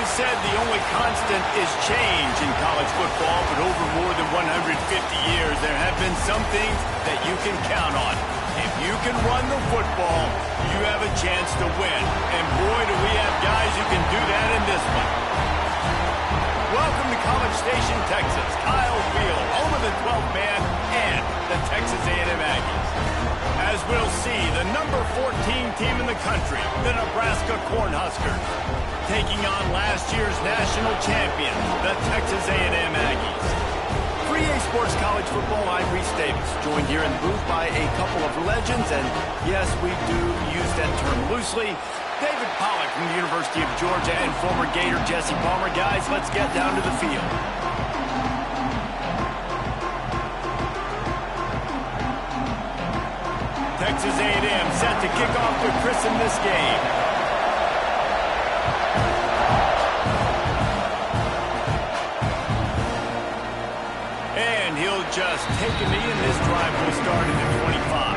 always said the only constant is change in college football, but over more than 150 years, there have been some things that you can count on. If you can run the football, you have a chance to win. And boy, do we have guys who can do that in this one. Welcome to College Station, Texas. Kyle Field, home of the 12th man and the Texas A&M Aggies. As we'll see, the number 14 team in the country, the Nebraska Cornhuskers, taking on last year's national champion, the Texas A&M Aggies. For EA Sports College Football, I'm Reese Davis, joined here in the booth by a couple of legends, and yes, we do use that term loosely. David Pollack from the University of Georgia and former Gator Jesse Palmer. Guys, let's get down to the field. Texas A&M set to kick off to christen this game. And he'll just take a knee, and this drive will start at the 25.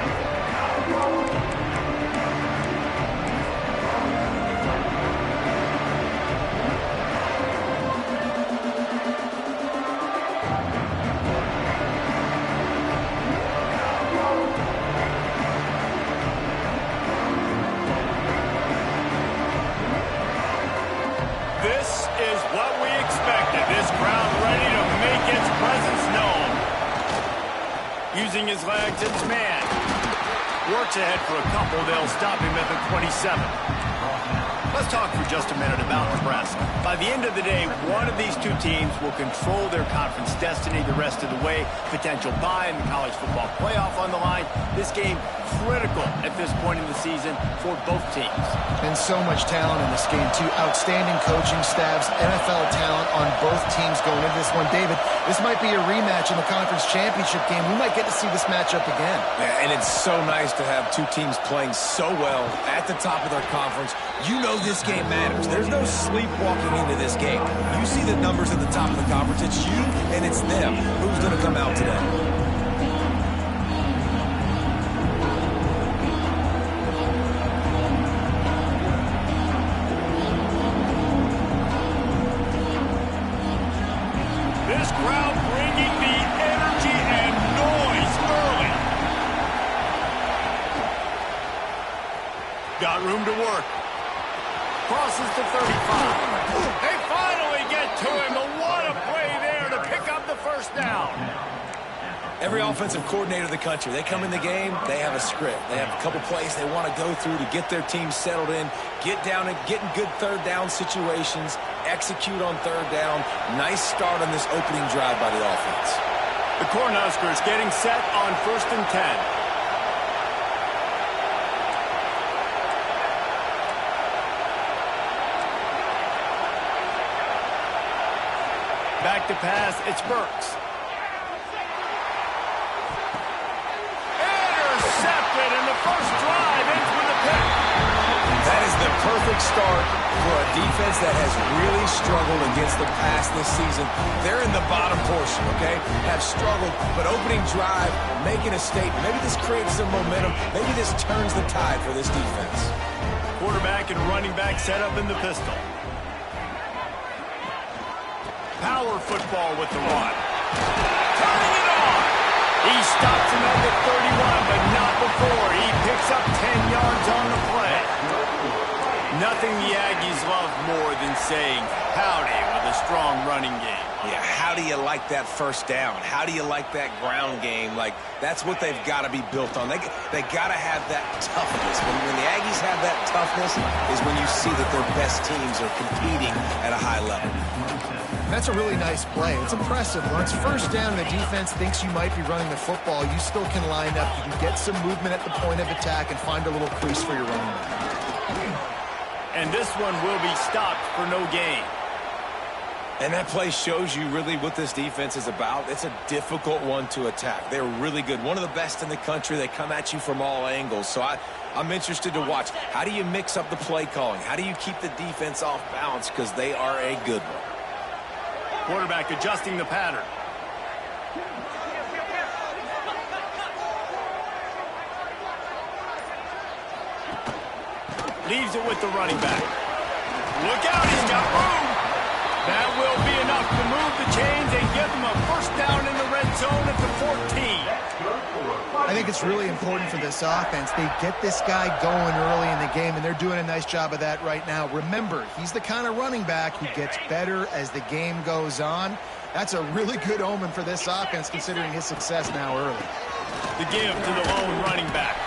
This is what we expected. This crowd ready to make its presence known. Using his legs, it's man. Works ahead for a couple. They'll stop him at the 27. Let's talk for just a minute about Nebraska. By the end of the day, one of these two teams will control their conference destiny the rest of the way. Potential bye in the college football playoff on the line. This game critical at this point in the season for both teams. And so much talent in this game, too. Outstanding coaching staffs, NFL talent on both teams going into this one. David, this might be a rematch in the conference championship game. We might get to see this matchup again. Yeah, and it's so nice to have two teams playing so well at the top of their conference. You know this game matters. There's no sleepwalking into this game. You see the numbers at the top of the conference. It's you and it's them. Who's going to come out today? This crowd bringing the energy and noise early. Got room to work. Crosses to 35. They finally get to him. But what a play there to pick up the first down. Every offensive coordinator in the country, they come in the game, they have a script. They have a couple plays they want to go through to get their team settled in, get down and get in good third down situations, execute on third down. Nice start on this opening drive by the offense. The Cornhuskers getting set on 1st and 10. Back to pass, it's Burks. Intercepted, and the first drive ends with a pick. That is the perfect start for a defense that has really struggled against the pass this season. They're in the bottom portion, okay? Have struggled, but opening drive, making a statement. Maybe this creates some momentum. Maybe this turns the tide for this defense. Quarterback and running back set up in the pistol. Power football with the run. Turning it on. He stops him at the 31, but not before. He picks up 10 yards on the play. Nothing the Aggies love more than saying howdy with a strong running game. Yeah, how do you like that first down? How do you like that ground game? Like, that's what they've got to be built on. They got to have that toughness. When the Aggies have that toughness is when you see that their best teams are competing at a high level. That's a really nice play. It's impressive. When it's first down and the defense thinks you might be running the football, you still can line up. You can get some movement at the point of attack and find a little crease for your running back. And this one will be stopped for no gain. And that play shows you really what this defense is about. It's a difficult one to attack. They're really good. One of the best in the country. They come at you from all angles. So I'm interested to watch. How do you mix up the play calling? How do you keep the defense off balance? Because they are a good one. Quarterback adjusting the pattern. Leaves it with the running back. Look out, he's got room. That will be enough to move the chains and give them a first down in the red zone at the 14. I think it's really important for this offense. They get this guy going early in the game, and they're doing a nice job of that right now. Remember, he's the kind of running back who gets better as the game goes on. That's a really good omen for this offense, considering his success now early. The give to the lone running back.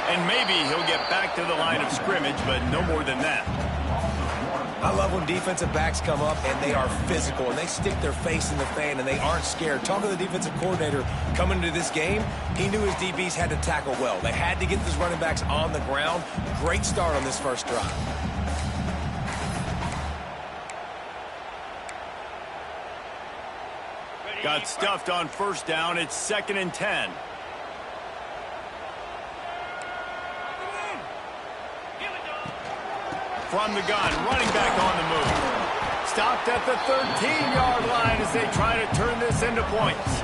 And maybe he'll get back to the line of scrimmage, but no more than that. I love when defensive backs come up and they are physical and they stick their face in the fan and they aren't scared. Talking to the defensive coordinator coming into this game, he knew his DBs had to tackle well. They had to get these running backs on the ground. Great start on this first drive. Got stuffed on first down. It's 2nd and 10. From the gun, running back on the move. Stopped at the 13-yard line as they try to turn this into points.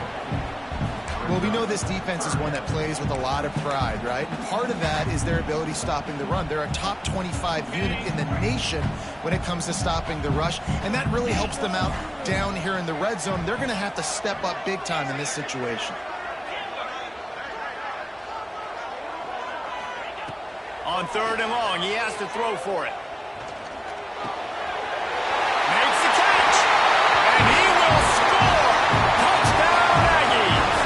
Well, we know this defense is one that plays with a lot of pride, right? And part of that is their ability stopping the run. They're a top 25 unit in the nation when it comes to stopping the rush, and that really helps them out down here in the red zone. They're going to have to step up big time in this situation. On 3rd and long, he has to throw for it. Makes the catch, and he will score! Touchdown, Aggies!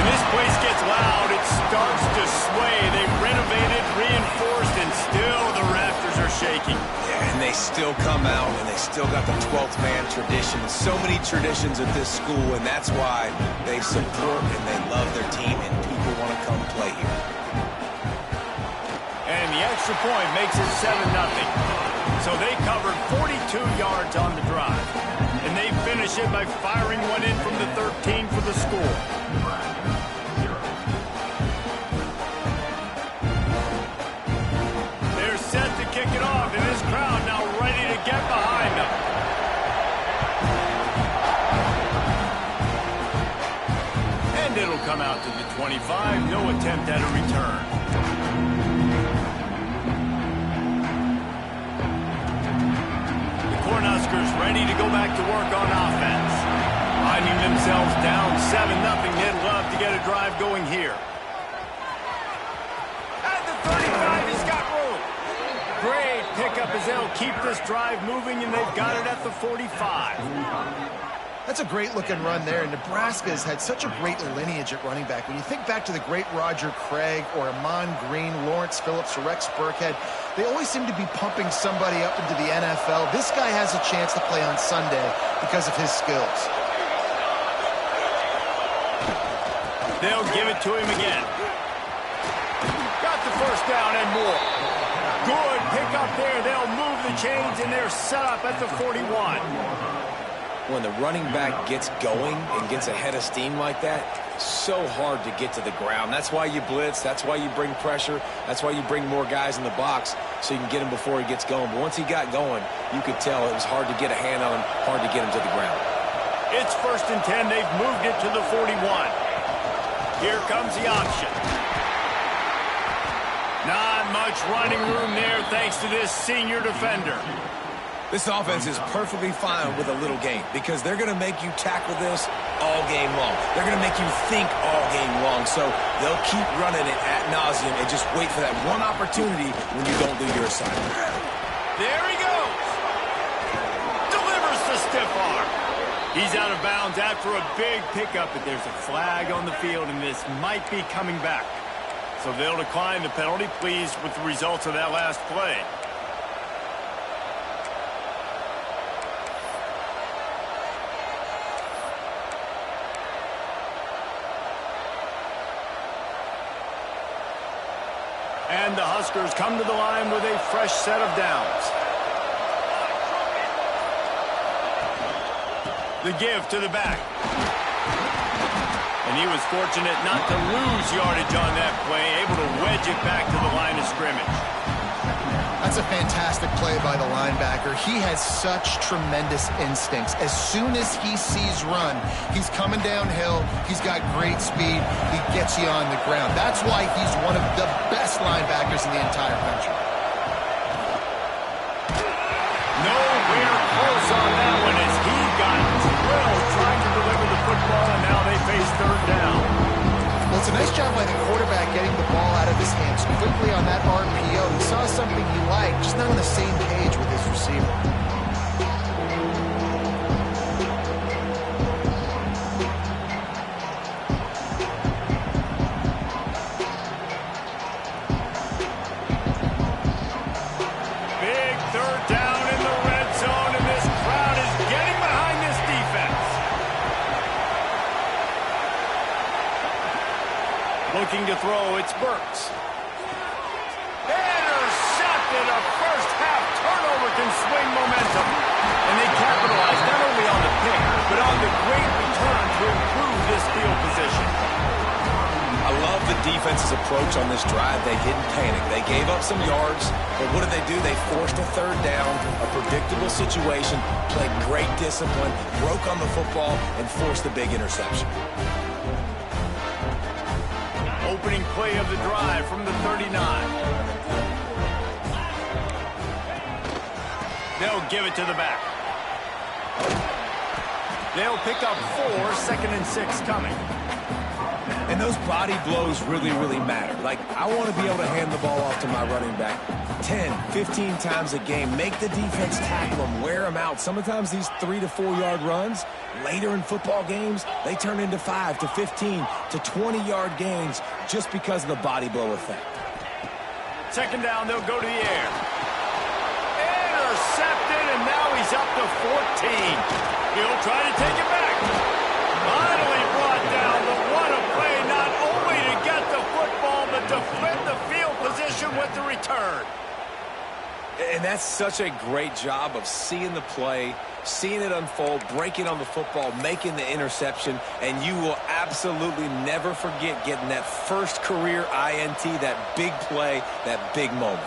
When this place gets loud, it starts to sway. They've renovated, reinforced, and still the rafters are shaking. Yeah, and they still come out, and they still got the 12th man tradition. So many traditions at this school, and that's why they support and they love their team, and people want to come play here. And the extra point makes it 7-0. So they covered 42 yards on the drive. And they finish it by firing one in from the 13 for the score. They're set to kick it off, and this crowd now ready to get behind them. And it'll come out to the 25. No attempt at a return. Cornhuskers ready to go back to work on offense. Finding themselves down 7-0, they'd love to get a drive going here. At the 35, he's got room. Great pickup as they'll keep this drive moving, and they've got it at the 45. That's a great-looking run there. Nebraska has had such a great lineage at running back. When you think back to the great Roger Craig or Amon Green, Lawrence Phillips, or Rex Burkhead, they always seem to be pumping somebody up into the NFL. This guy has a chance to play on Sunday because of his skills. They'll give it to him again. Got the first down and more. Good pick up there. They'll move the chains, and they're set up at the 41. When the running back gets going and gets ahead of steam like that, so hard to get to the ground. That's why you blitz. That's why you bring pressure. That's why you bring more guys in the box so you can get him before he gets going. But once he got going, you could tell it was hard to get a hand on him, hard to get him to the ground. It's 1st and 10. They've moved it to the 41. Here comes the option. Not much running room there thanks to this senior defender. This offense is perfectly fine with a little game because they're going to make you tackle this all game long. They're going to make you think all game long. So they'll keep running it ad nauseum and just wait for that one opportunity when you don't do your assignment. There he goes. Delivers the stiff arm. He's out of bounds after a big pickup, but there's a flag on the field, and this might be coming back. So they'll decline the penalty, pleased with the results of that last play. And the Huskers come to the line with a fresh set of downs. The give to the back. And he was fortunate not to lose yardage on that play, able to wedge it back to the line of scrimmage. That's a fantastic play by the linebacker. He has such tremendous instincts. As soon as he sees run, he's coming downhill. He's got great speed. He gets you on the ground. That's why he's one of the best linebackers in the entire country. Nowhere close stays third down. Well, it's a nice job by the quarterback getting the ball out of his hands quickly on that RPO. He saw something he liked, just not on the same page with his receiver. Big third down in the red zone, and this crowd is getting behind this defense. Looking to throw, it's Burks. Intercepted. A first half turnover can swing momentum. And they capitalize not only on the pick, but on the great return to improve this field position. I love the defense's approach on this drive. They didn't panic. They gave up some yards, but what did they do? They forced a third down, a predictable situation, played great discipline, broke on the football, and forced the big interception. Opening play of the drive from the 39. They'll give it to the back. They'll pick up 4, 2nd and 6 coming. And those body blows really, really matter. Like, I want to be able to hand the ball off to my running back 10, 15 times a game. Make the defense tackle them, wear them out. Sometimes these 3 to 4 yard runs, later in football games, they turn into 5 to 15 to 20 yard gains just because of the body blow effect. 2nd down, they'll go to the air. Intercepted, and now he's up to 14. He'll try to take it back. Finally brought down, but what a play, not only to get the football, but to flip the field position with the return. And that's such a great job of seeing the play, seeing it unfold, breaking on the football, making the interception, and you will absolutely never forget getting that first career INT, that big play, that big moment.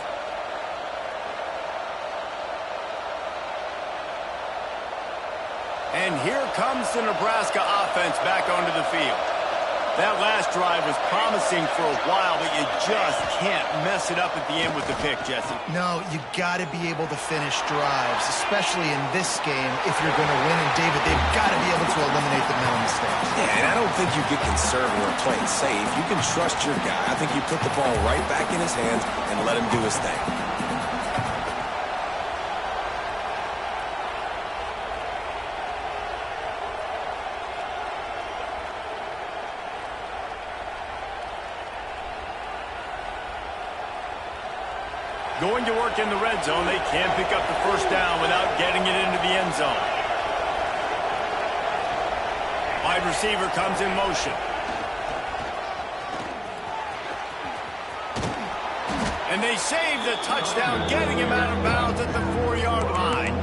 And here comes the Nebraska offense back onto the field. That last drive was promising for a while, but you just can't mess it up at the end with the pick, Jesse. No, you got to be able to finish drives, especially in this game if you're going to win. And, David, they've got to be able to eliminate the mental mistakes. Yeah, and I don't think you get conservative or play it safe. You can trust your guy. I think you put the ball right back in his hands and let him do his thing. Going to work in the red zone, they can pick up the first down without getting it into the end zone. Wide receiver comes in motion. And they save the touchdown, getting him out of bounds at the 4-yard line.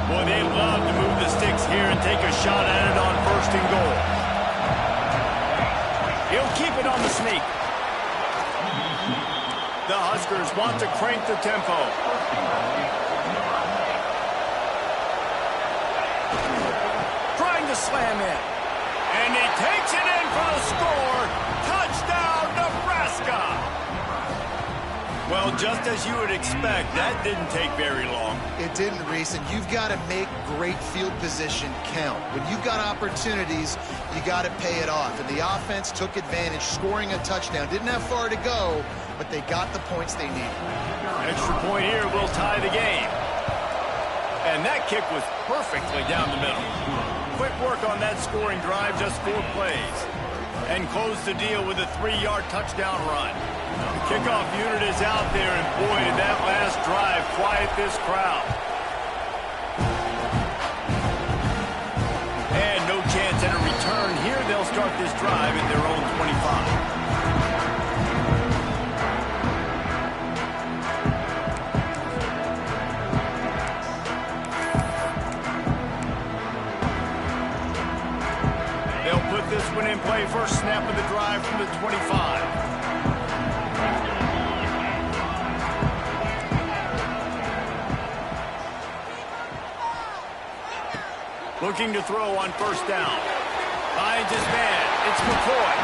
Boy, they love to move the sticks here and take a shot at it on 1st and goal. He'll keep it on the sneak. The Huskers want to crank the tempo. Trying to slam in. And he takes it in for the score. Touchdown, Nebraska! Well, just as you would expect, that didn't take very long. It didn't, Reese, and you've got to make great field position count. When you've got opportunities, you got to pay it off. And the offense took advantage, scoring a touchdown. Didn't have far to go, but they got the points they needed. Extra point here will tie the game. And that kick was perfectly down the middle. Quick work on that scoring drive, just 4 plays. And close the deal with a 3-yard touchdown run. The kickoff unit is out there, and boy, did that last drive quiet this crowd. And no chance at a return here. They'll start this drive at their own 25. They'll put this one in play. First snap of the drive from the 25. Looking to throw on 1st down. Finds his man. it's McCoy.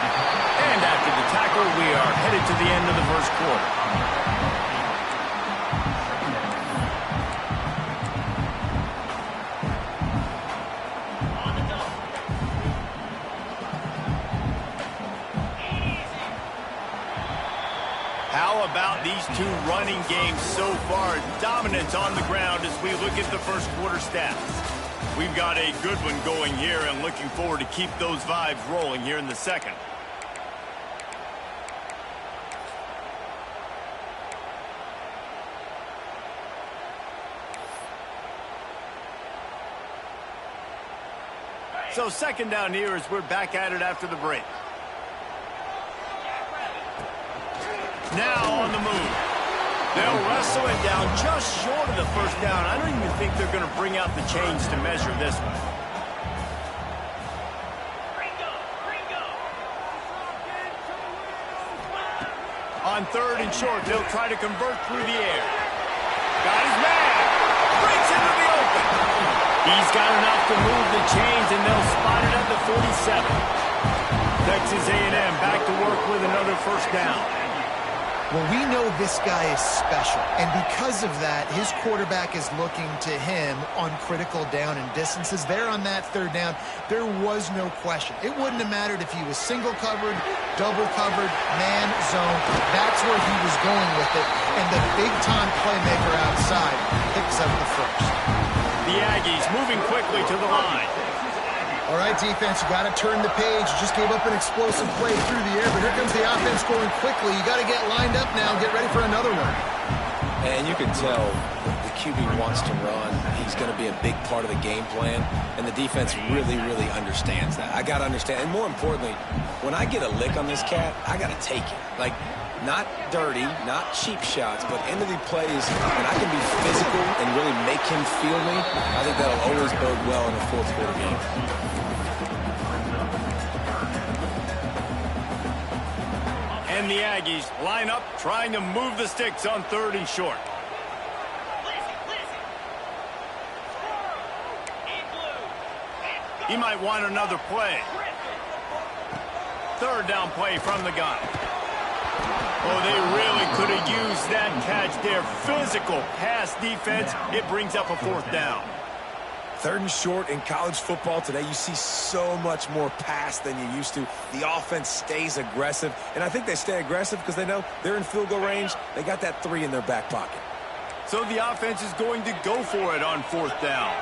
And after the tackle, we are headed to the end of the first quarter. How about these two running games so far? Dominance on the ground as we look at the first quarter stats. We've got a good one going here and looking forward to keep those vibes rolling here in the second. So second down here as we're back at it after the break. Now on the move. They'll wrestle it down just short of the first down. I don't even think they're going to bring out the chains to measure this one. On third and short, they'll try to convert through the air. Got his man. Breaks into the open. He's got enough to move the chains, and they'll spot it at the 47. Texas A&M back to work with another first down. Well, we know this guy is special, and because of that, his quarterback is looking to him on critical down and distances. There on that third down, there was no question. It wouldn't have mattered if he was single covered, double covered, man, zone. That's where he was going with it, and the big-time playmaker outside picks up the first. The Aggies moving quickly to the line. All right, defense, you got to turn the page. You just gave up an explosive play through the air, but here comes the offense going quickly. You got to get lined up now and get ready for another one. And you can tell the QB wants to run. He's going to be a big part of the game plan, and the defense really, really understands that. I got to understand, and more importantly, when I get a lick on this cat, I got to take it. Like, not dirty, not cheap shots, but into the plays, and I can be physical and really make him feel me. I think that'll always bode well in a fourth quarter game. And the Aggies line up, trying to move the sticks on third and short. He might want another play. Third down play from the gun. Oh, they really could have used that catch there. Physical pass defense. It brings up a fourth down. Third and short in college football today, you see so much more pass than you used to. The offense stays aggressive, and I think they stay aggressive because they know they're in field goal range. They got that 3 in their back pocket. So the offense is going to go for it on fourth down.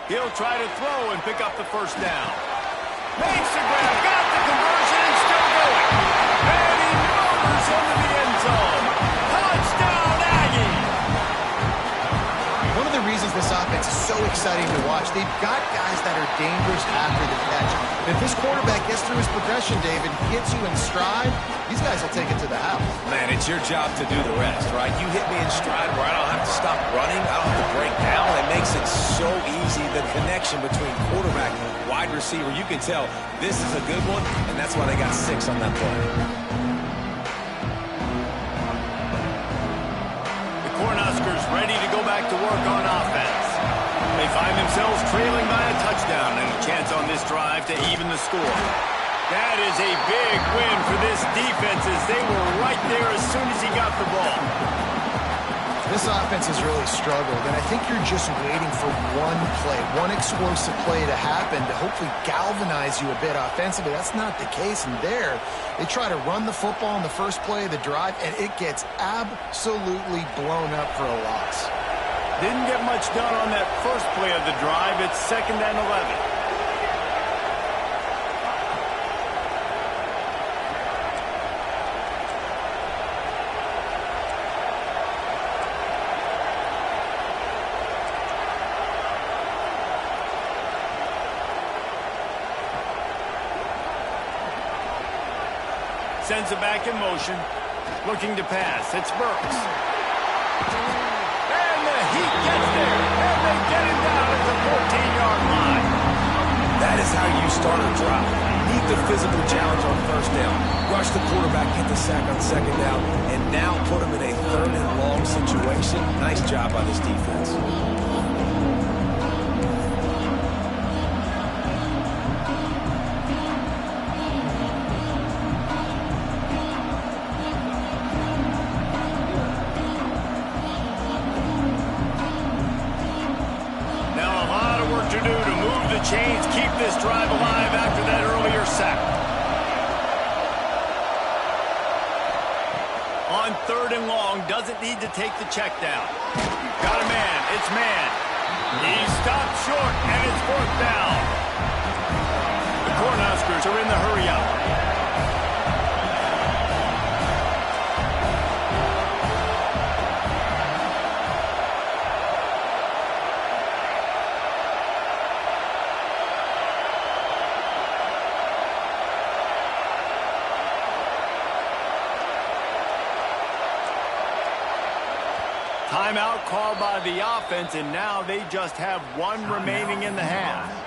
He'll try to throw and pick up the first down. Makes the grab, got the conversion, and still going. And he maneuvers into the end zone. Touchdown, Aggie! One of the reasons this offense is so exciting to watch, they've got guys that are dangerous after the catch. If this quarterback gets through his progression, David, gets you in stride, these guys will take it to the house. Man, it's your job to do the rest, right? You hit me in stride where I don't have to stop running. I don't have to break down. It makes it so easy, the connection between quarterback and wide receiver. You can tell this is a good one, and that's why they got 6 on that play. The Cornhuskers ready to go back to work on offense. They find themselves trailing by a touchdown and a chance on this drive to even the score. That is a big win for this defense as they were right there as soon as he got the ball. This offense has really struggled, and I think you're just waiting for one play, one explosive play to happen to hopefully galvanize you a bit offensively. That's not the case, and there they try to run the football in the first play of the drive, and it gets absolutely blown up for a loss. Didn't get much done on that first play of the drive. It's 2nd and 11. Sends it back in motion. Looking to pass. It's Burks. And the Heat gets there. And they get it down at the 14-yard line. That is how you start a drive. He the physical challenge on first down. Rush the quarterback, get the sack on second down, and now put him in a third and long situation. Nice job by this defense. Chains keep this drive alive after that earlier sack. On third and long, doesn't need to take the check down. Got a man, it's man. He stopped short, and it's fourth down. The Cornhuskers are in the hurry-up. Timeout called by the offense, and now they just have one remaining in the half.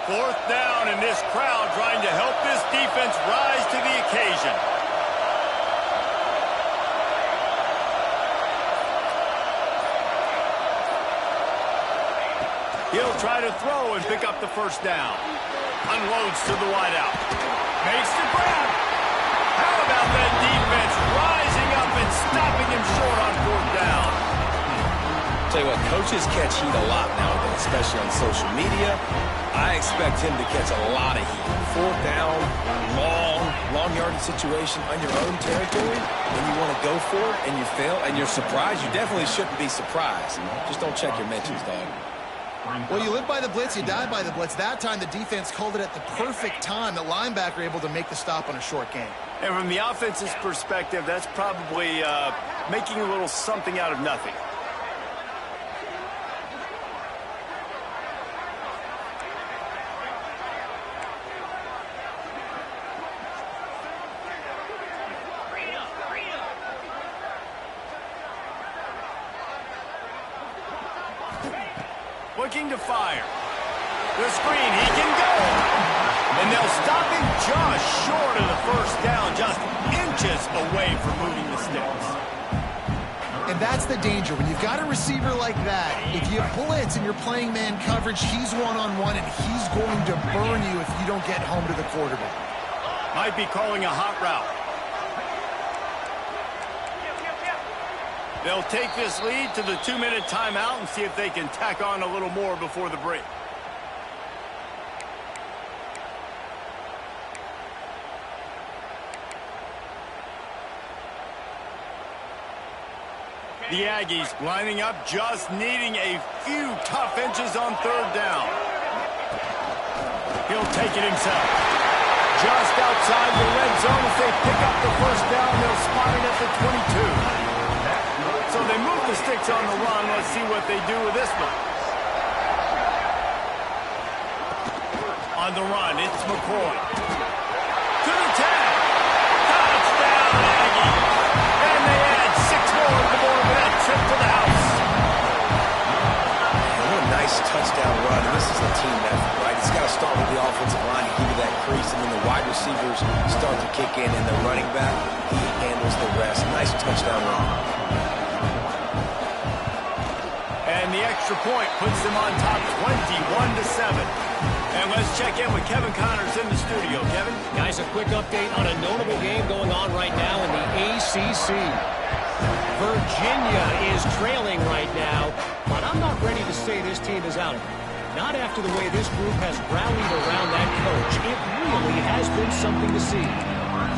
Fourth down, and this crowd trying to help this defense rise to the occasion. He'll try to throw and pick up the first down. Unloads to the wideout. Makes the grab. How about that defense rising up and stopping him short on fourth down? Tell you what, coaches catch heat a lot nowadays, especially on social media. I expect him to catch a lot of heat. Fourth down, long yardage situation on your own territory, and you want to go for it, and you fail, and you're surprised. You definitely shouldn't be surprised. Just don't check your mentions, dog. Well, you live by the blitz, you die by the blitz. That time, the defense called it at the perfect time. The linebacker able to make the stop on a short game. And from the offense's perspective, that's probably making a little something out of nothing. Looking to fire. The screen, he can go. And they'll stop him just short of the first down, just inches away from moving the sticks. And that's the danger. When you've got a receiver like that, if you blitz and you're playing man coverage, he's one-on-one, and he's going to burn you if you don't get home to the quarterback. Might be calling a hot route. They'll take this lead to the 2-minute timeout and see if they can tack on a little more before the break. The Aggies lining up, just needing a few tough inches on third down. He'll take it himself. Just outside the red zone as they pick up the first down. They'll spot it at the 22. So they move the sticks on the run. Let's see what they do with this one. On the run, it's McCoy. To the tag. Touchdown, Aggie. And they add 6 more on the board with that trip to the house. What a nice touchdown run. And this is a team effort, right? It's got to start with the offensive line to give you that crease, and then the wide receivers start to kick in, and the running back, he handles the rest. Nice touchdown run. And the extra point puts them on top 21-7. And let's check in with Kevin Connors in the studio. Kevin? Guys, a quick update on a notable game going on right now in the ACC. Virginia is trailing right now, but I'm not ready to say this team is out of it. Not after the way this group has rallied around that coach. It really has been something to see.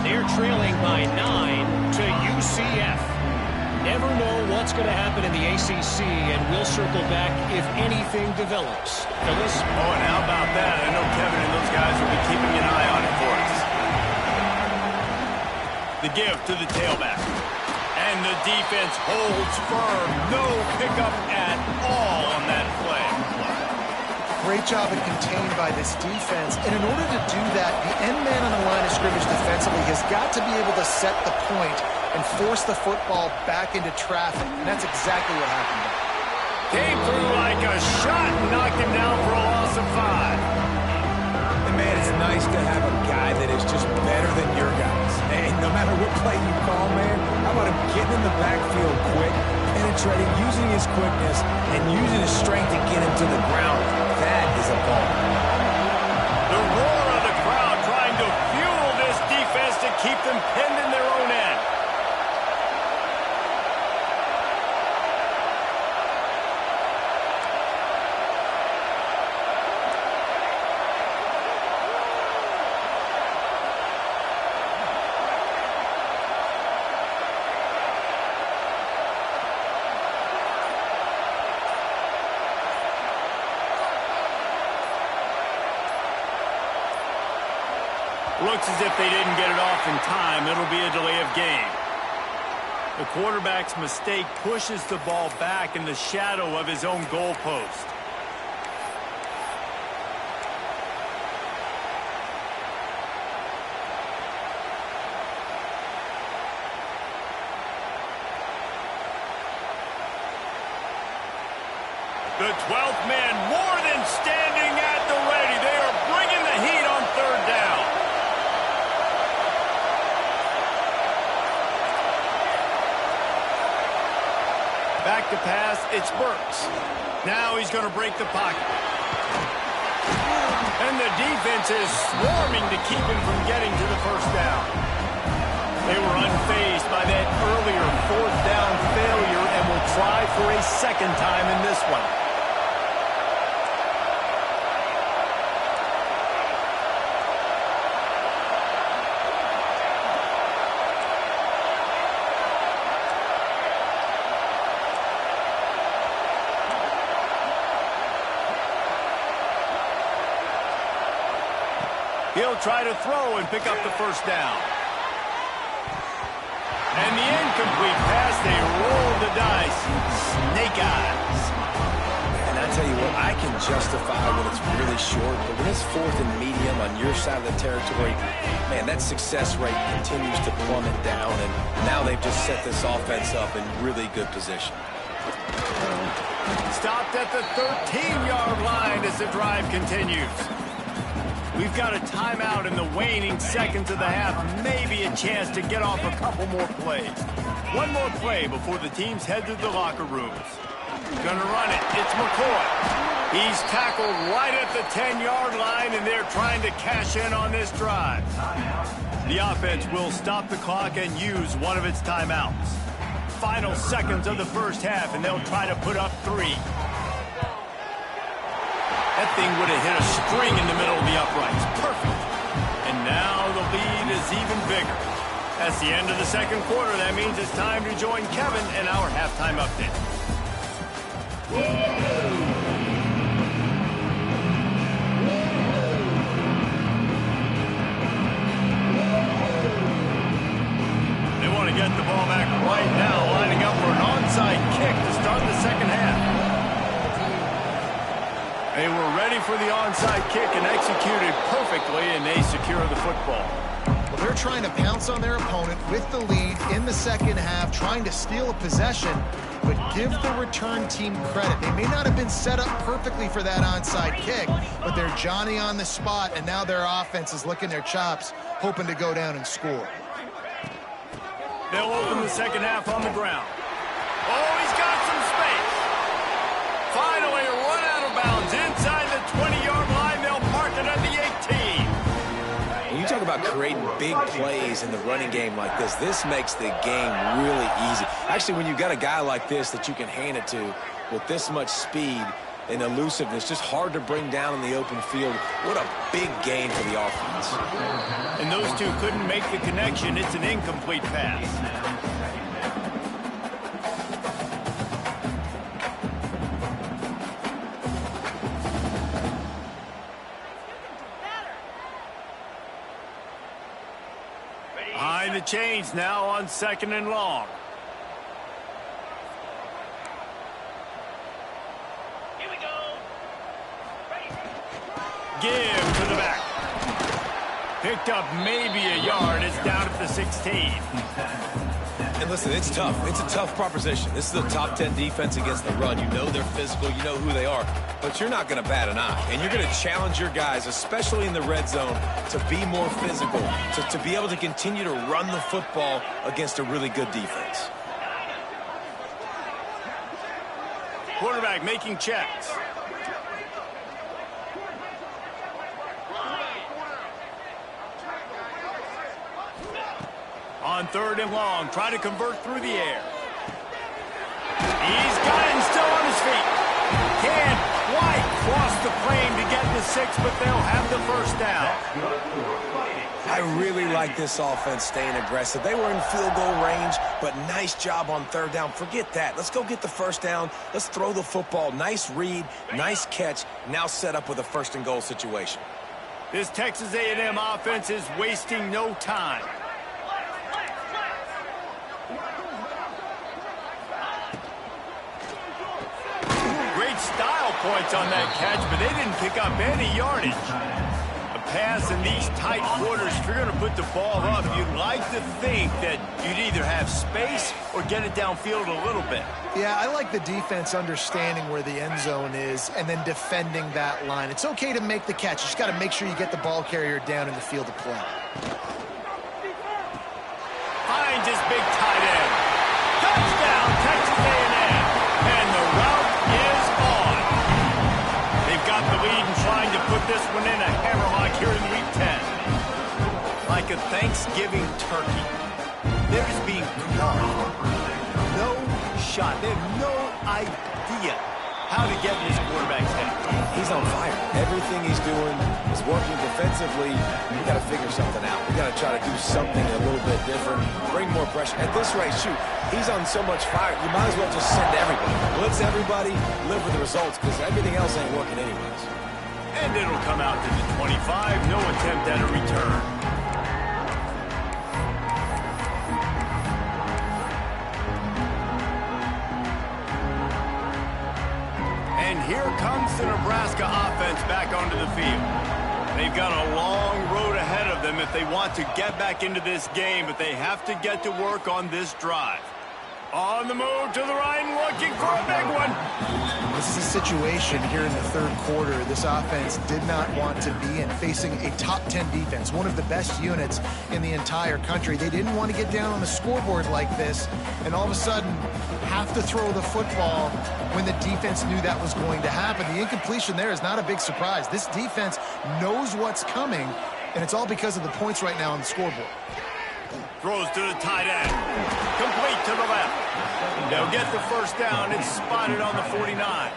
They're trailing by 9 to UCF. Never know what's going to happen in the ACC, and we'll circle back if anything develops. Phyllis? Oh, and how about that? I know Kevin and those guys will be keeping an eye on it for us. The give to the tailback. And And the defense holds firm. No pickup at all on that play. Great job of contained by this defense. And in order to do that, the end man on the line of scrimmage defensively has got to be able to set the point and force the football back into traffic. And that's exactly what happened. Came through like a shot and knocked him down for a loss of 5. And man, it's nice to have a guy that is just better than your guys. And no matter what play you call, man, how about him getting in the backfield quick, penetrating, using his quickness, and using his strength to get him to the ground. That is a ball. The roar of the crowd trying to fuel this defense to keep them pinned in their own end. Looks as if they didn't get it off in time. It'll be a delay of game. The quarterback's mistake pushes the ball back in the shadow of his own goalpost. The 12th man more than standing at the ready. They are bringing the heat on third down. Back to pass, it's Burks. Now he's going to break the pocket. And the defense is swarming to keep him from getting to the first down. They were unfazed by that earlier fourth down failure and will try for a second time in this one. He'll try to throw and pick up the first down. And the incomplete pass, they roll the dice. Snake eyes. And I tell you what, I can justify when it's really short, but when it's fourth and medium on your side of the territory, man, that success rate continues to plummet down, and now they've just set this offense up in really good position. Stopped at the 13-yard line as the drive continues. We've got a timeout in the waning seconds of the half. Maybe a chance to get off a couple more plays. One more play before the teams head to the locker rooms. Gonna run it. It's McCoy. He's tackled right at the 10-yard line, and they're trying to cash in on this drive. The offense will stop the clock and use one of its timeouts. Final seconds of the first half, and they'll try to put up 3. That thing would have hit a string in the middle of the uprights. Perfect. And now the lead is even bigger. That's the end of the second quarter. That means it's time to join Kevin in our halftime update. They want to get the ball back right now, lining up for an onside kick to start the second half. They were ready for the onside kick and executed perfectly, and they secure the football. Well, they're trying to pounce on their opponent with the lead in the second half, trying to steal a possession, but give the return team credit. They may not have been set up perfectly for that onside kick, but they're Johnny on the spot, and now their offense is licking their chops, hoping to go down and score. They'll open the second half on the ground. Oh, he's got some space. Finally, a run out of bounds inside the 20-yard line. They'll park it at the 18. When you talk about creating big plays in the running game like this makes the game really easy. Actually, when you've got a guy like this that you can hand it to with this much speed and elusiveness, just hard to bring down in the open field. What a big gain for the offense. And those two couldn't make the connection. It's an incomplete pass. Behind the chains now on 2nd and long. Give to the back. Picked up maybe a yard. It's down at the 16. And listen, it's tough. It's a tough proposition. This is a top 10 defense against the run. You know they're physical. You know who they are. But you're not going to bat an eye. And you're going to challenge your guys, especially in the red zone, to be more physical, to be able to continue to run the football against a really good defense. Quarterback making checks. On 3rd and long, try to convert through the air. He's got it and still on his feet. Can't quite cross the plane to get the 6, but they'll have the first down. I really like this offense staying aggressive. They were in field goal range, but nice job on 3rd down. Forget that. Let's go get the first down. Let's throw the football. Nice read, nice catch. Now set up with a 1st and goal situation. This Texas A&M offense is wasting no time. Style points on that catch, but they didn't pick up any yardage. A pass in these tight quarters, if you're going to put the ball up, you'd like to think that you'd either have space or get it downfield a little bit. Yeah, I like the defense understanding where the end zone is and then defending that line. It's okay to make the catch. You just got to make sure you get the ball carrier down in the field of play. Finds his big tight end. Touchdown, Texas A&M. And the route is on. They've got the lead and trying to put this one in a hammerlock here in Week 10. Like a Thanksgiving turkey. They're just being carved. No shot. They have no idea how to get in his quarterback's head. He's on fire. Everything he's doing is working defensively. We got to figure something out. We got to try to do something a little bit different. Bring more pressure. At this rate, shoot, he's on so much fire. You might as well just send everybody. Blitz everybody, live with the results, because everything else ain't working anyways. And it'll come out to the 25. No attempt at a return. And here comes the Nebraska offense back onto the field. They've got a long road ahead of them if they want to get back into this game, but they have to get to work on this drive. On the move to the right and looking for a big one. This is a situation here in the 3rd quarter this offense did not want to be in, facing a top 10 defense, one of the best units in the entire country. They didn't want to get down on the scoreboard like this and all of a sudden have to throw the football when the defense knew that was going to happen. The incompletion there is not a big surprise. This defense knows what's coming, and it's all because of the points right now on the scoreboard. Throws to the tight end. Complete to the left. They'll get the first down. It's spotted on the 49.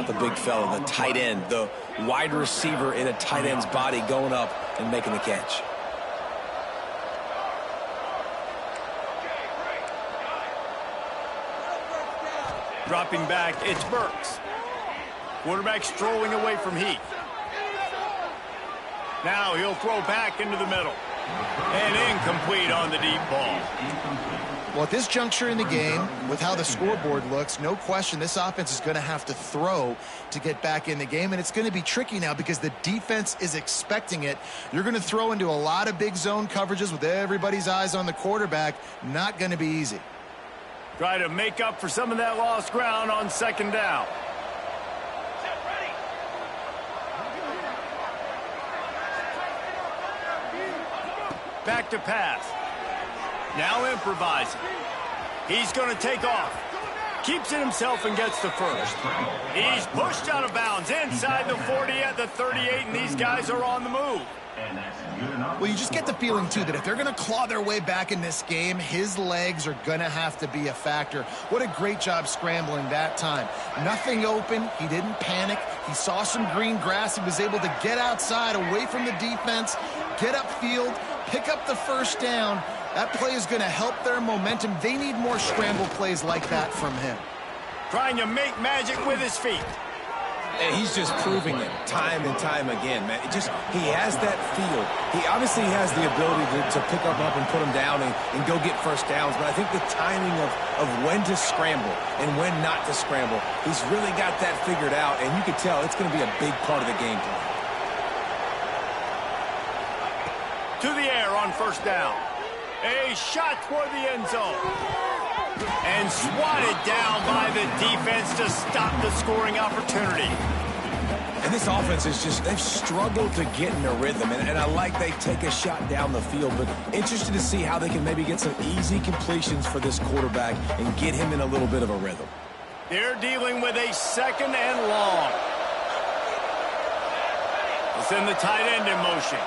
The big fella, the tight end, the wide receiver in a tight end's body going up and making the catch. Dropping back, it's Burks. Quarterback strolling away from Heath. Now he'll throw back into the middle. And incomplete on the deep ball. Well, at this juncture in the game, with how the scoreboard looks, no question this offense is going to have to throw to get back in the game, and it's going to be tricky now because the defense is expecting it. You're going to throw into a lot of big zone coverages with everybody's eyes on the quarterback. Not going to be easy. Try to make up for some of that lost ground on 2nd down. Back to pass. Now improvising. He's going to take off. Keeps it himself and gets the first. He's pushed out of bounds inside the 40 at the 38, and these guys are on the move. Well, you just get the feeling, too, that if they're going to claw their way back in this game, his legs are going to have to be a factor. What a great job scrambling that time. Nothing open. He didn't panic. He saw some green grass. He was able to get outside, away from the defense, get upfield, pick up the first down. That play is going to help their momentum. They need more scramble plays like that from him. Trying to make magic with his feet. And he's just proving it time and time again, man. He has that feel. He obviously has the ability to pick up and put him down and go get first downs. But I think the timing of when to scramble and when not to scramble, he's really got that figured out. And you can tell it's going to be a big part of the game plan. To the air on first down. A shot toward the end zone. And swatted down by the defense to stop the scoring opportunity. And this offense is they've struggled to get in a rhythm. And I like they take a shot down the field, but interested to see how they can maybe get some easy completions for this quarterback and get him in a little bit of a rhythm. They're dealing with a second and long. It's in the tight end in motion.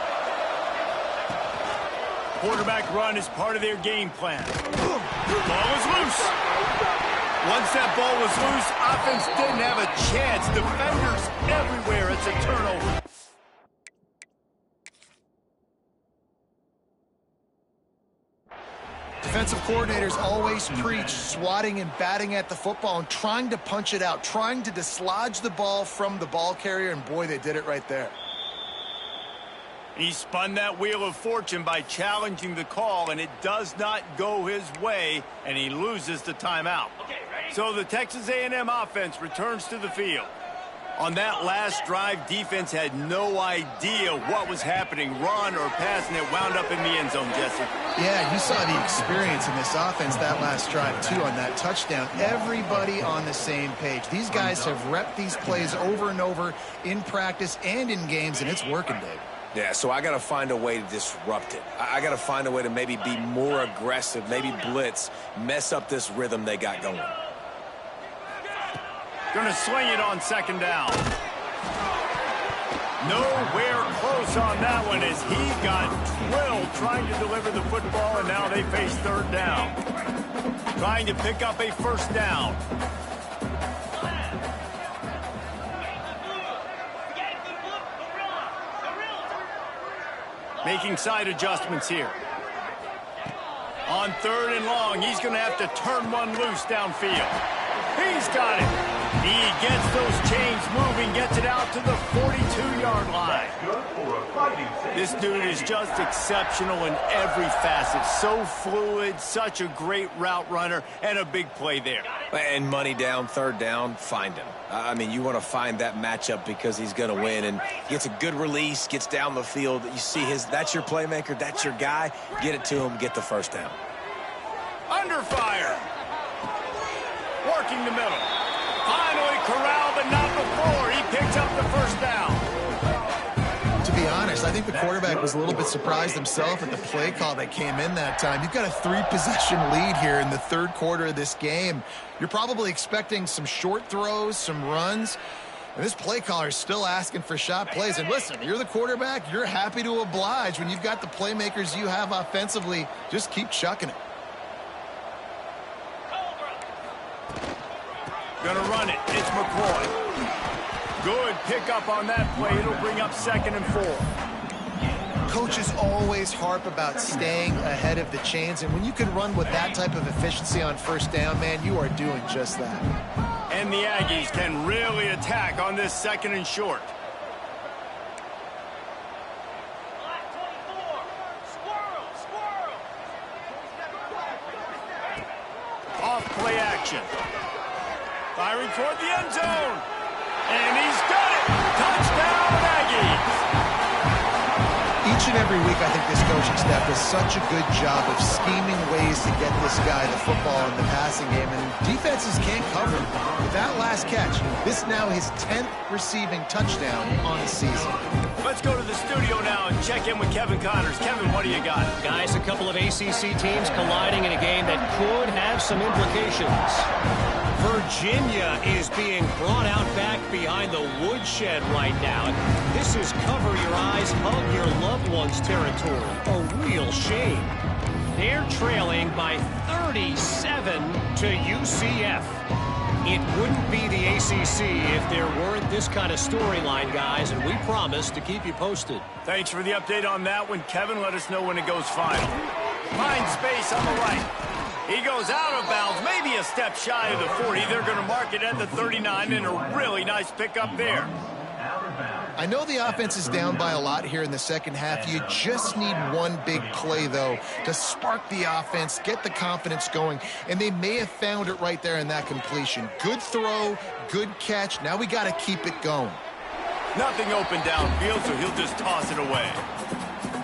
Quarterback run is part of their game plan. Ball is loose. Once that ball was loose, offense didn't have a chance. Defenders everywhere. It's a turnover. Defensive coordinators always preach swatting and batting at the football and trying to punch it out, trying to dislodge the ball from the ball carrier, and boy, they did it right there. He spun that wheel of fortune by challenging the call, and it does not go his way, and he loses the timeout. So the Texas A&M offense returns to the field. On that last drive, defense had no idea what was happening, run or pass, and it wound up in the end zone, Jesse. Yeah, you saw the experience in this offense that last drive, too, on that touchdown. Everybody on the same page. These guys have repped these plays over and over in practice and in games, and it's working, Dave. Yeah, so I got to find a way to disrupt it. I got to find a way to maybe be more aggressive, maybe blitz, mess up this rhythm they got going. Going to sling it on second down. Nowhere close on that one as he got drilled trying to deliver the football, and now they face third down. Trying to pick up a first down. Making side adjustments here. On third and long, he's going to have to turn one loose downfield. He's got it. He gets those chains moving, gets it out to the 42-yard line. This dude is just exceptional in every facet. So fluid, such a great route runner, and a big play there. And money down, third down, find him. I mean, you want to find that matchup because he's going to win, and gets a good release, gets down the field. You see that's your playmaker, that's your guy. Get it to him, get the first down. Under fire. Working the middle. Finally corralled, but not before. He picks up the first down. To be honest, I think the quarterback was a little bit surprised himself at the play call that came in that time. You've got a 3-possession lead here in the third quarter of this game. You're probably expecting some short throws, some runs. And this play caller is still asking for shot plays. And listen, you're the quarterback. You're happy to oblige. When you've got the playmakers you have offensively, just keep chucking it. Gonna run it. It's McCoy. Good pickup on that play. It'll bring up 2nd and 4. Coaches always harp about staying ahead of the chains, and when you can run with that type of efficiency on first down, man, you are doing just that. And the Aggies can really attack on this 2nd and short. Off play action. Firing toward the end zone. And he's got it. Touchdown, Aggies. Each and every week, I think this coaching staff does such a good job of scheming ways to get this guy the football in the passing game, and defenses can't cover him. With that last catch, this is now his 10th receiving touchdown on the season. Let's go to the studio now and check in with Kevin Connors. Kevin, what do you got? Guys, a couple of ACC teams colliding in a game that could have some implications. Virginia is being brought out back behind the woodshed right now. This is cover your eyes, hug your loved ones territory. A real shame. They're trailing by 37 to UCF. It wouldn't be the ACC if there weren't this kind of storyline, guys, and we promise to keep you posted. Thanks for the update on that one, Kevin. Let us know when it goes final. Find space on the right. He goes out of bounds, maybe a step shy of the 40. They're going to mark it at the 39, and a really nice pickup there. I know the offense is down by a lot here in the second half. You just need one big play, though, to spark the offense, get the confidence going, and they may have found it right there in that completion. Good throw, good catch. Now we got to keep it going. Nothing open downfield, so he'll just toss it away.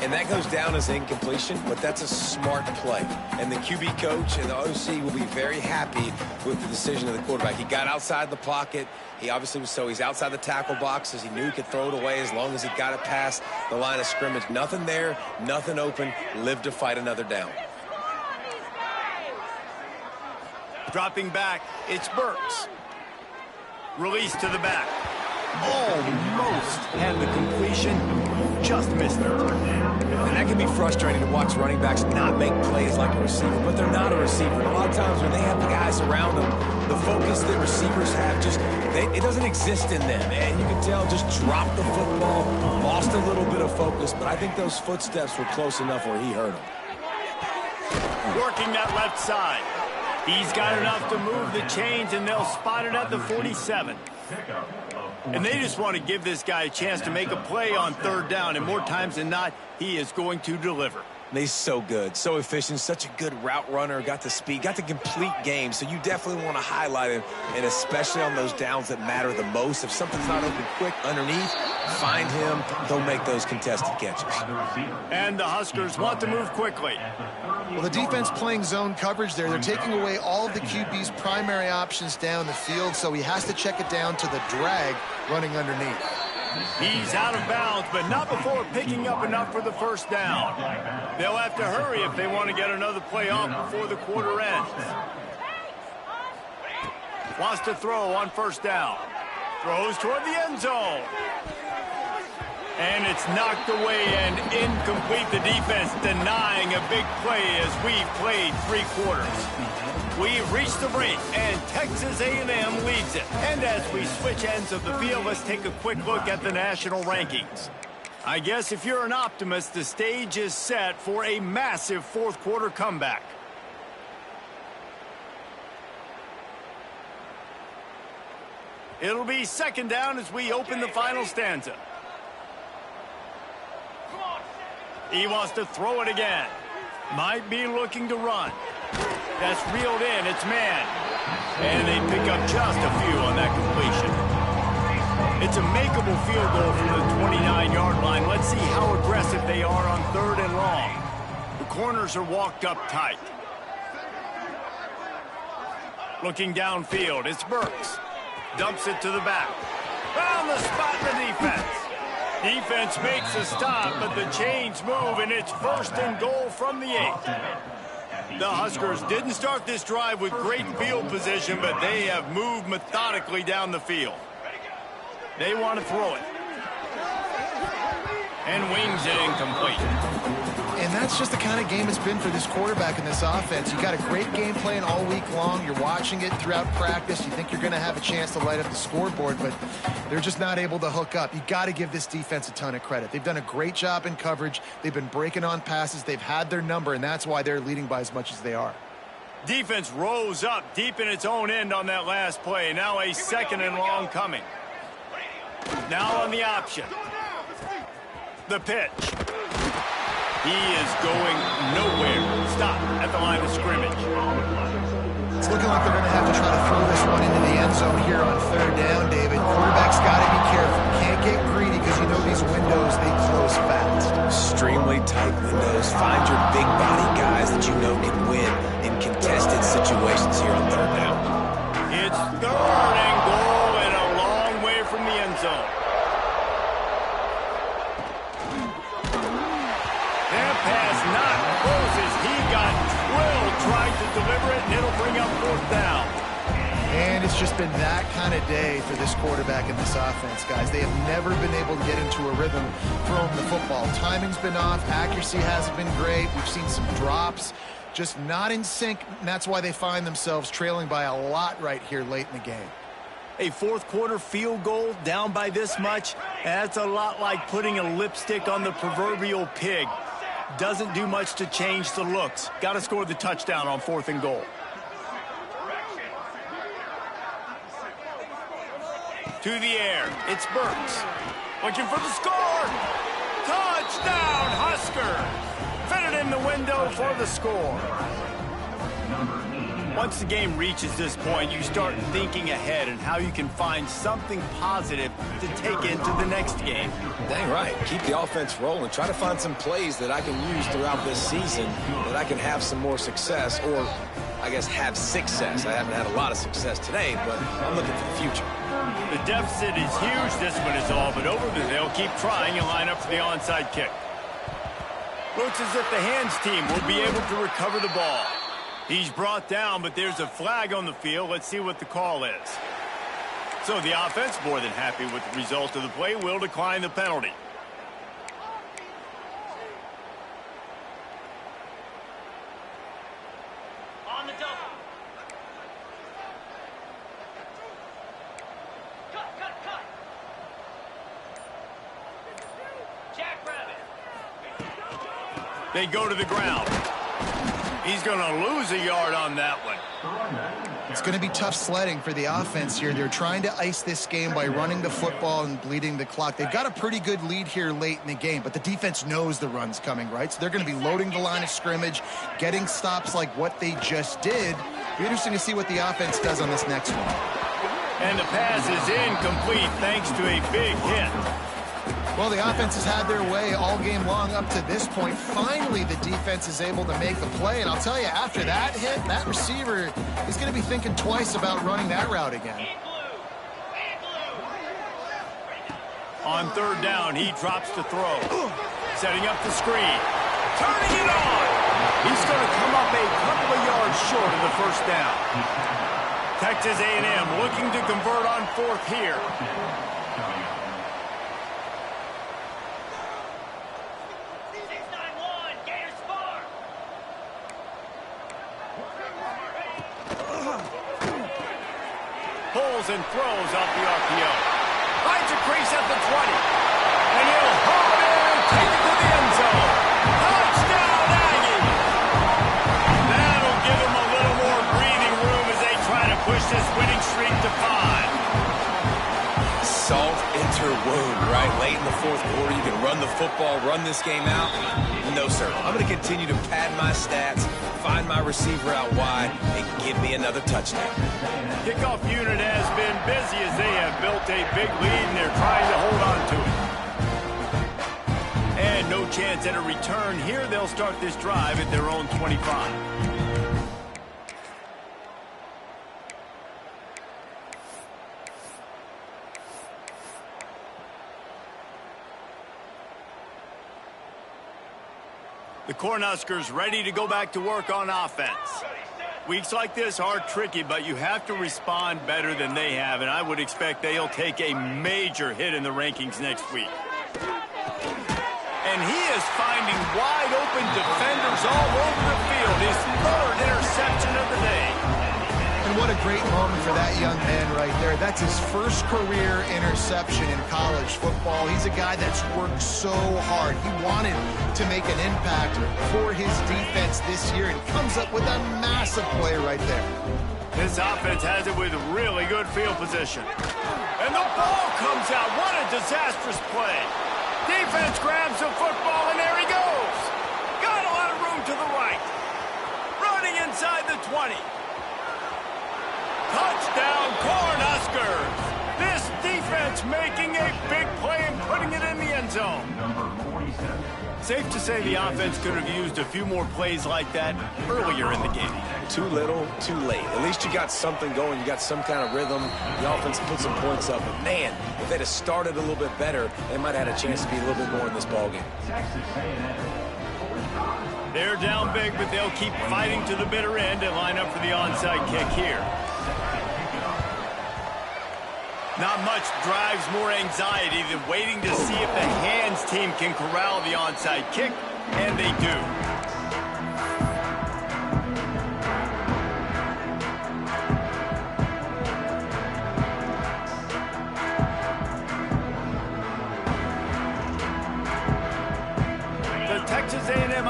And that goes down as incompletion, but that's a smart play. And the QB coach and the OC will be very happy with the decision of the quarterback. He got outside the pocket. He obviously was he's outside the tackle boxes. He knew he could throw it away as long as he got it past the line of scrimmage. Nothing there, nothing open. Live to fight another down. Dropping back, it's Burks. Release to the back. Almost had the completion, just missed it. And that can be frustrating to watch running backs not make plays like a receiver, but they're not a receiver. And a lot of times when they have the guys around them, the focus that receivers have it doesn't exist in them. And you can tell just dropped the football, lost a little bit of focus, but I think those footsteps were close enough where he hurt him. Working that left side. He's got enough to move the chains, and they'll spot it at the 47. And they just want to give this guy a chance to make a play on third down, and more times than not, he is going to deliver. And he's so good, so efficient, such a good route runner, got the speed, got the complete game, so you definitely want to highlight him, and especially on those downs that matter the most. If something's not open quick underneath, find him, he'll make those contested catches. And the Huskers want to move quickly. Well, the defense playing zone coverage there. They're taking away all of the QB's primary options down the field, so he has to check it down to the drag running underneath. He's out of bounds, but not before picking up enough for the first down. They'll have to hurry if they want to get another play off before the quarter ends. Wants to throw on first down. Throws toward the end zone. And it's knocked away and incomplete. The defense denying a big play as we've played 3 quarters. We've reached the break, and Texas A&M leads it. And as we switch ends of the field, let's take a quick look at the national rankings. I guess if you're an optimist, the stage is set for a massive fourth quarter comeback. It'll be second down as we open the final stanza. He wants to throw it again. Might be looking to run. That's reeled in. It's man. And they pick up just a few on that completion. It's a makeable field goal from the 29-yard line. Let's see how aggressive they are on third and long. The corners are walked up tight. Looking downfield, it's Burks. Dumps it to the back. Found the spot in the defense. Defense makes a stop, but the chains move, and it's first and goal from the 8. The Huskers didn't start this drive with great field position, but they have moved methodically down the field. They want to throw it. And wings it incomplete. And that's just the kind of game it's been for this quarterback in this offense. You got a great game plan all week long. You're watching it throughout practice. You think you're going to have a chance to light up the scoreboard, but they're just not able to hook up. You got to give this defense a ton of credit. They've done a great job in coverage. They've been breaking on passes. They've had their number, and that's why they're leading by as much as they are. Defense rose up deep in its own end on that last play. Now a second and long coming. Now on the option. The pitch. He is going nowhere. Stop at the line of scrimmage. It's looking like they're going to have to try to throw this one into the end zone here on third down, David. Quarterback's got to be careful. Can't get greedy because you know these windows, they close fast. Extremely tight windows. Find your big body guys that you know can win in contested situations here on third down. It's third and goal and a long way from the end zone. Pass not close as he got drilled trying to deliver it, and it'll bring up fourth down. And it's just been that kind of day for this quarterback in this offense, guys. They have never been able to get into a rhythm throwing the football. Timing's been off. Accuracy hasn't been great. We've seen some drops, just not in sync, and that's why they find themselves trailing by a lot right here late in the game. A fourth quarter field goal down by this much, that's a lot like putting a lipstick on the proverbial pig. Doesn't do much to change the looks. Got to score the touchdown on 4th and goal. To the air. It's Burks. Looking for the score. Touchdown, Huskers. Fit it in the window for the score. Once the game reaches this point, you start thinking ahead and how you can find something positive to take into the next game. Dang right. Keep the offense rolling. Try to find some plays that I can use throughout this season that I can have some more success, or I guess have success. I haven't had a lot of success today, but I'm looking for the future. The deficit is huge. This one is all but over. They'll keep trying and line up for the onside kick. Looks as if the hands team will be able to recover the ball. He's brought down, but there's a flag on the field. Let's see what the call is. So the offense, more than happy with the result of the play, will decline the penalty. On the double. Cut. Jackrabbit. They go to the ground. He's going to lose a yard on that one. It's going to be tough sledding for the offense here. They're trying to ice this game by running the football and bleeding the clock. They've got a pretty good lead here late in the game, but the defense knows the run's coming, right? So they're going to be loading the line of scrimmage, getting stops like what they just did. Be interesting to see what the offense does on this next one. And the pass is incomplete thanks to a big hit. Well, the offense has had their way all game long up to this point. Finally, the defense is able to make the play. And I'll tell you, after that hit, that receiver is going to be thinking twice about running that route again. On 3rd down, he drops to throw. Setting up the screen. Turning it on. He's going to come up a couple of yards short of the 1st down. Texas A&M looking to convert on 4th here. Pulls and throws off the RPO. Finds a crease at the 20. And he'll haul it in and take it to the end zone. Touchdown, Aggie! That'll give him a little more breathing room as they try to push this winning streak to 5. Salt into wound, right? Late in the 4th quarter, you can run the football, run this game out. No, sir. I'm going to continue to pad my stats, find my receiver out wide, and give me another touchdown. Kickoff unit has been busy as they have built a big lead, and they're trying to hold on to it. And no chance at a return here. They'll start this drive at their own 25. The Cornhuskers ready to go back to work on offense. Weeks like this are tricky, but you have to respond better than they have, and I would expect they'll take a major hit in the rankings next week. And he is finding wide open defenders all over the field. His 3rd interception of the day. And what a great moment for that young man right there. That's his 1st career interception in college football. He's a guy that's worked so hard. He wanted to make an impact for his defense this year and comes up with a massive play right there. This offense has it with really good field position. And the ball comes out. What a disastrous play. Defense grabs the football, and there he goes. Got a lot of room to the right. Running inside the 20. Touchdown, Cornhuskers! This defense making a big play and putting it in the end zone. Safe to say the offense could have used a few more plays like that earlier in the game. Too little, too late. At least you got something going. You got some kind of rhythm. The offense put some points up. But, man, if they'd have started a little bit better, they might have had a chance to be a little bit more in this ballgame. They're down big, but they'll keep fighting to the bitter end and line up for the onside kick here. Not much drives more anxiety than waiting to see if the hands team can corral the onside kick, and they do. The Texas A&M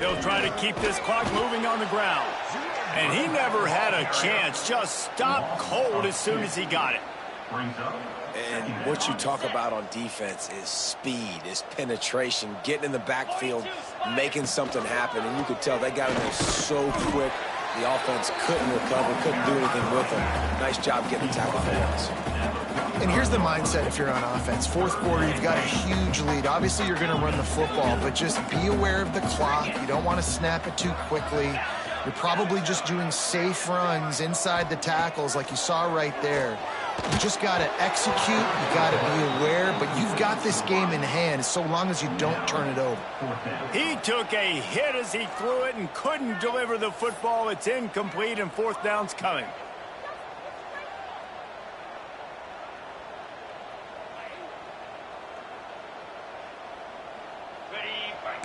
They'll try to keep this clock moving on the ground. And he never had a chance. Just stopped cold as soon as he got it. And what you talk about on defense is speed, is penetration, getting in the backfield, making something happen. And you could tell they got in there so quick. The offense couldn't recover, couldn't do anything with them. Nice job getting the tackle for once. And here's the mindset if you're on offense. Fourth quarter, you've got a huge lead. Obviously, you're going to run the football, but just be aware of the clock. You don't want to snap it too quickly. You're probably just doing safe runs inside the tackles like you saw right there. You just got to execute. You got to be aware, but you've got this game in hand so long as you don't turn it over. He took a hit as he threw it and couldn't deliver the football. It's incomplete, and fourth down's coming.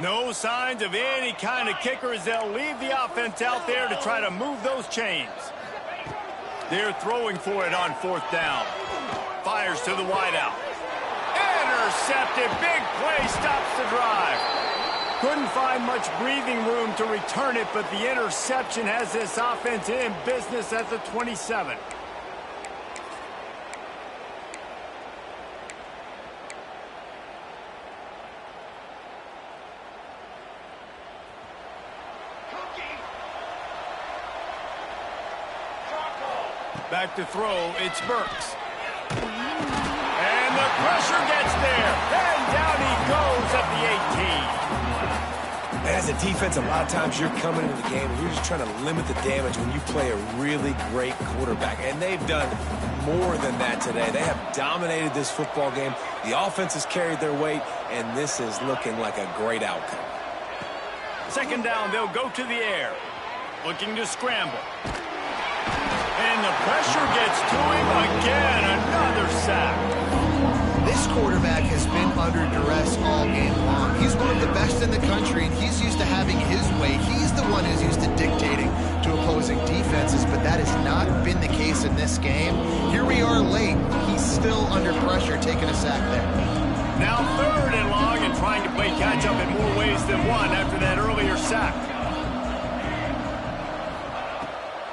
No signs of any kind of kicker as they'll leave the offense out there to try to move those chains. They're throwing for it on fourth down. Fires to the wideout. Intercepted. Big play stops the drive. Couldn't find much breathing room to return it, but the interception has this offense in business at the 27. Back to throw, it's Burks. And the pressure gets there. And down he goes at the 18. As a defense, a lot of times you're coming into the game and you're just trying to limit the damage when you play a really great quarterback. And they've done more than that today. They have dominated this football game. The offense has carried their weight, and this is looking like a great outcome. Second down, they'll go to the air. Looking to scramble. And the pressure gets to him again. Another sack. This quarterback has been under duress all game long. He's one of the best in the country, and he's used to having his way. He's the one who's used to dictating to opposing defenses, but that has not been the case in this game. Here we are late. He's still under pressure, taking a sack there. Now third and long and trying to play catch-up in more ways than one after that earlier sack.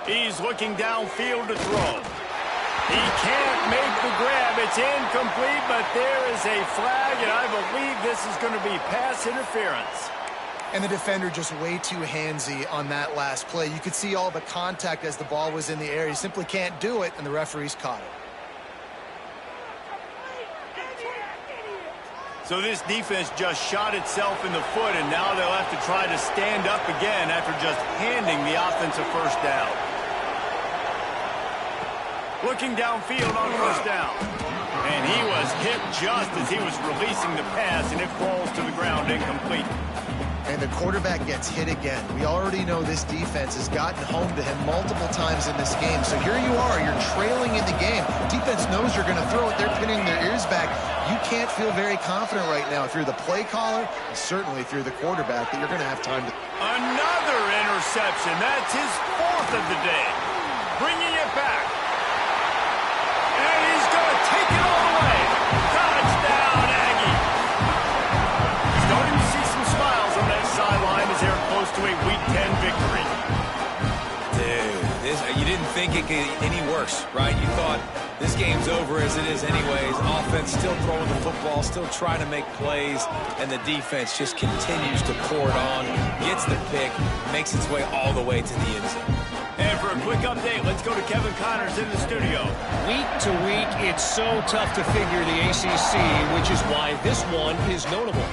He's looking downfield to throw. He can't make the grab. It's incomplete, but there is a flag, and I believe this is going to be pass interference. And the defender just way too handsy on that last play. You could see all the contact as the ball was in the air. He simply can't do it, and the referee's caught it. So this defense just shot itself in the foot, and now they'll have to try to stand up again after just handing the offensive first down. Looking downfield on first down. And he was hit just as he was releasing the pass, and it falls to the ground incomplete. And the quarterback gets hit again. We already know this defense has gotten home to him multiple times in this game. So here you are, you're trailing in the game. The defense knows you're going to throw it. They're pinning their ears back. You can't feel very confident right now if you're the play caller, and certainly if you're the quarterback, that you're going to have time to... Another interception. That's his fourth of the day. Bringing it back. And he's going to take it all the way. Touchdown, Aggie. Starting to see some smiles on that sideline as they're close to a Week 10 victory. Dude, you didn't think it could get any worse, right? You thought this game's over as it is anyways. Offense still throwing the football, still trying to make plays, and the defense just continues to pour it on, gets the pick, makes its way all the way to the end zone. And for a quick update, let's go to Kevin Connors in the studio. Week to week, it's so tough to figure the ACC, which is why this one is notable.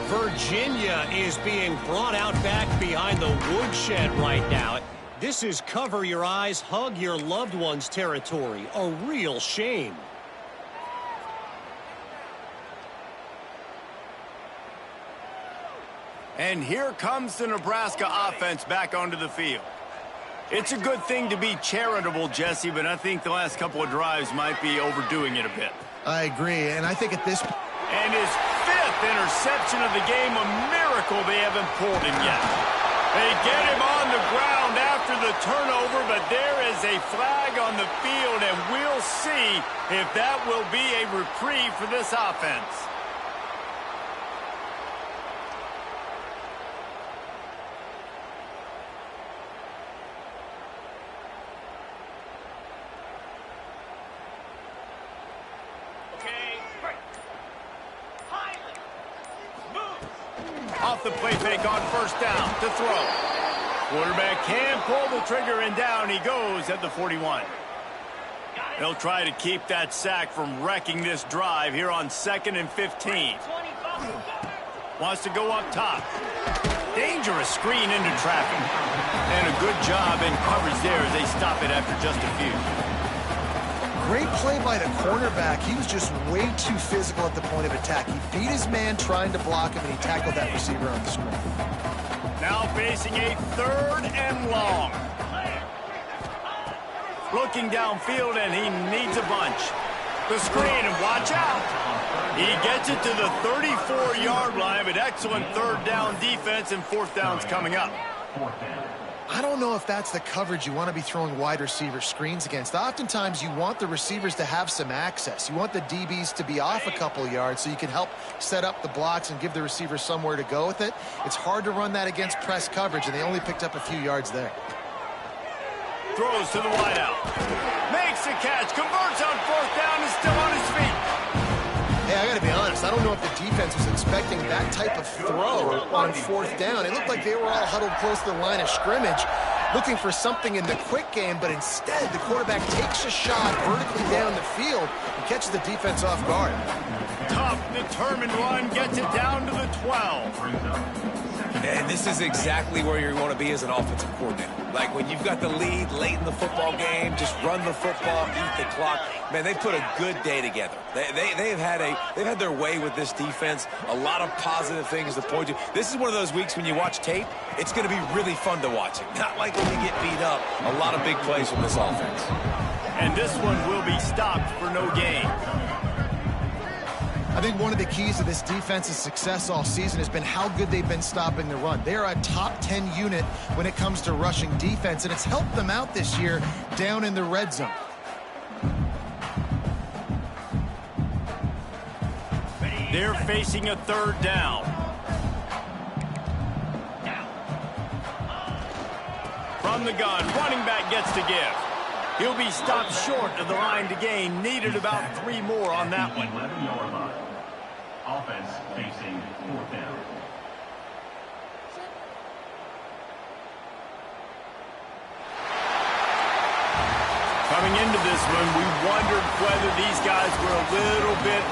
Virginia is being brought out back behind the woodshed right now. This is cover your eyes, hug your loved ones territory. A real shame. And here comes the Nebraska offense back onto the field. It's a good thing to be charitable, Jesse, but I think the last couple of drives might be overdoing it a bit. I agree, and I think at this... And his fifth interception of the game, a miracle they haven't pulled him yet. They get him on the ground after the turnover, but there is a flag on the field, and we'll see if that will be a reprieve for this offense. Off the play fake on first down to throw. Quarterback can pull the trigger, and down he goes at the 41. They'll try to keep that sack from wrecking this drive here on 2nd and 15. Wants to go up top. Dangerous screen into traffic. And a good job in coverage there as they stop it after just a few. Great play by the cornerback. He was just way too physical at the point of attack. He beat his man trying to block him, and he tackled that receiver on the screen. Now facing a 3rd and long. Looking downfield, and he needs a bunch. The screen, and watch out. He gets it to the 34-yard line, but excellent 3rd down defense, and 4th down's coming up. I don't know if that's the coverage you want to be throwing wide receiver screens against. Oftentimes, you want the receivers to have some access. You want the DBs to be off a couple yards so you can help set up the blocks and give the receivers somewhere to go with it. It's hard to run that against press coverage, and they only picked up a few yards there. Throws to the wideout. Makes the catch. Converts on 4th down, is still on his feet. Hey, I got to be honest. I don't know if the defense was expecting that type of throw on 4th down. It looked like they were all huddled close to the line of scrimmage, looking for something in the quick game, but instead the quarterback takes a shot vertically down the field and catches the defense off guard. Tough, determined run, gets it down to the 12. And this is exactly where you want to be as an offensive coordinator. Like when you've got the lead late in the football game, just run the football, eat the clock. Man, they put a good day together. They've had their way with this defense. A lot of positive things to point to. This is one of those weeks when you watch tape, it's going to be really fun to watch it. Not like when you get beat up. A lot of big plays from this offense. And this one will be stopped for no gain. I think one of the keys to this defense's success all season has been how good they've been stopping the run. They are a top 10 unit when it comes to rushing defense, and it's helped them out this year down in the red zone. They're facing a 3rd down. From the gun, running back gets to give. He'll be stopped short of the line to gain. Needed about 3 more on that one. 11-yard line. Offense facing 4th down. Coming into this one, we wondered whether these guys were a little bit